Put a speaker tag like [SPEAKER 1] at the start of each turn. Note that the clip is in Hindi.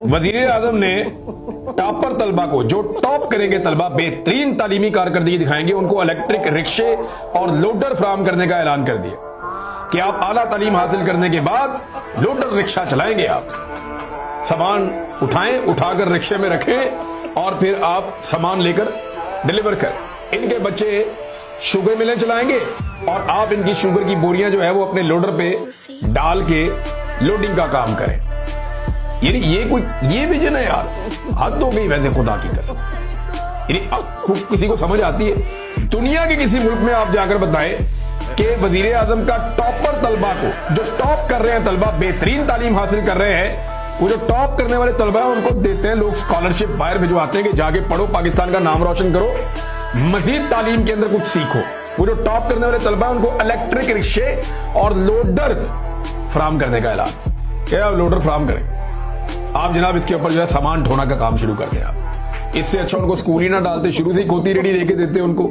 [SPEAKER 1] वजीर आजम ने टॉपर तलबा को, जो टॉप करेंगे तलबा, बेहतरीन तालीमी कारकर्दगी दिखाएंगे, उनको इलेक्ट्रिक रिक्शे और लोडर फराहम करने का ऐलान कर दिया कि आप आला तालीम हासिल करने के बाद लोडर रिक्शा चलाएंगे। आप सामान उठाएं, उठाकर रिक्शे में रखें और फिर आप सामान लेकर डिलीवर करें। इनके बच्चे शुगर मिलें चलाएंगे और आप इनकी शुगर की बोरियां जो है वो अपने लोडर पे डाल के लोडिंग का काम करें। ये विजन है यार, हद हो गई वैसे खुदा की कसम। किसी को समझ आती है? दुनिया के किसी मुल्क में आप जाकर बताएं कि वजीर आजम का टॉपर तलबा को, जो टॉप कर रहे हैं तलबा, बेहतरीन तालीम हासिल कर रहे हैं, वो जो टॉप करने वाले तलबा है उनको देते हैं लोग स्कॉलरशिप, बाहर भिजवाते हैं कि जाके पढ़ो, पाकिस्तान का नाम रोशन करो, मजीद तालीम के अंदर कुछ सीखो। वो जो टॉप करने वाले तलबा है उनको इलेक्ट्रिक रिक्शे और लोडर फराहम करने का ऐलान। क्या लोडर फराहम करेंगे आप जनाब? इसके ऊपर जो है सामान ढोना का काम शुरू कर दें आप। इससे अच्छा उनको स्कूल ही ना डालते, शुरू से ही खोती रेडी लेके देते उनको।